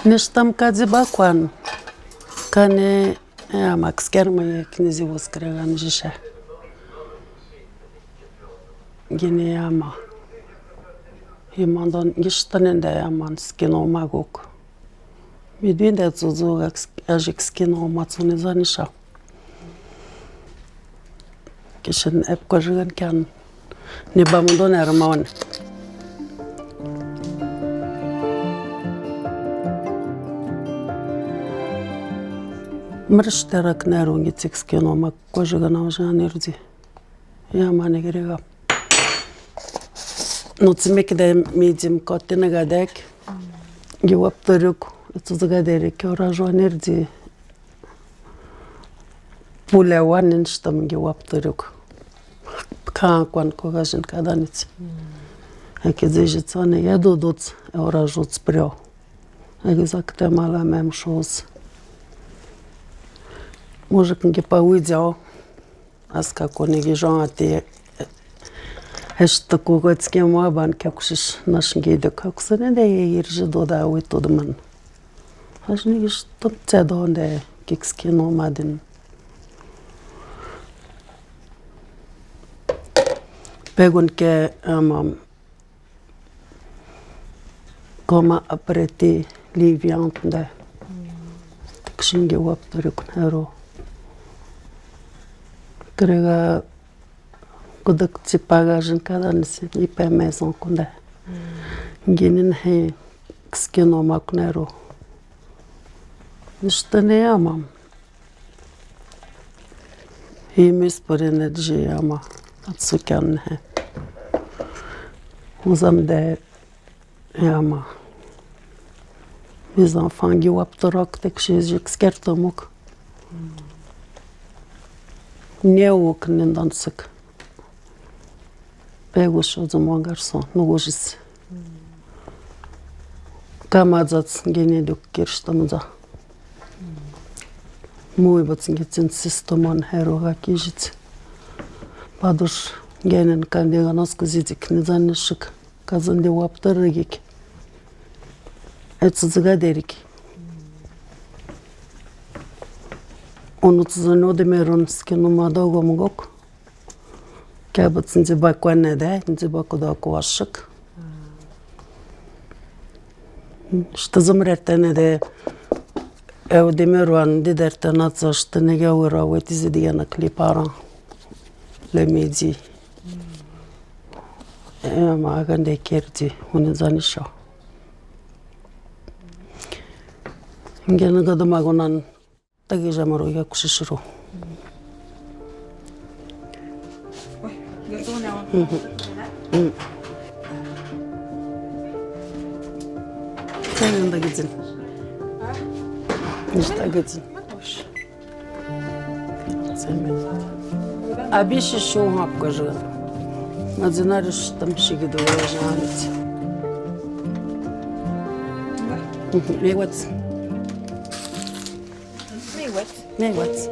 Nishtam kadzibakwan kane max kerma knizi woskragan jisha gine yama himandan gishtanende yaman skino maguk midwinde zuzu ajik skino matsuni zanisha kishin epkojigan kan nibamudon ermawan Mrshtarak nerungi tsikskino mak kojigana ujanirdi. Yamani giriga. Nutsimekde midim kotina gadek. Giwaptoruk tuzgaderik orajonirdi. Pulewanin shtam giwaptoruk. Kankwan kogajin kadanic. Ekizijitsane yaduduc orajuc prio. Exactement la même chose. Мужик не повидел, а с какой не гижон а ты, что кого-то мабан как уж наш гидо как сны да и ржи дода уйдут аж не гиж тут цедонде как скино мадин. Пегон ке кома апрети ливианте, так шинги вапторик неро. Крега кодак ципагажен каданси и пемезон кунде. Гинин хе скино макнеро. Ништа не ямам. И ми спорене джи яма. Ацукян хе. Узам де яма. Mes enfants ги вапторок тек шизик скертомук. Неук нендансык. Пегуш озумон гарсон, нугужис. Камадзац генедук кирштамза. Мой бацнгицин систоман херога кижиц. Падуш генен кандиганоску зидик незанышык. Казанди ваптарыгик. Эцзгадерик. Unutuzunu demerun skinu madogo mugok. Kabat nziba kwane de, nziba kuda kuashik. Что замрете де ev demeruan diderte natsa что не гаура вот из диана клипара лемеди. Магande керди унизаnisha. Ngena da magonan таки жамаро я кушишро. Ой, готова. Sen de gitsin. İşte gitsin. Abi şu hapkajı. Надзинариш там шигиду жанит. Мейват. Мейват. Мейват.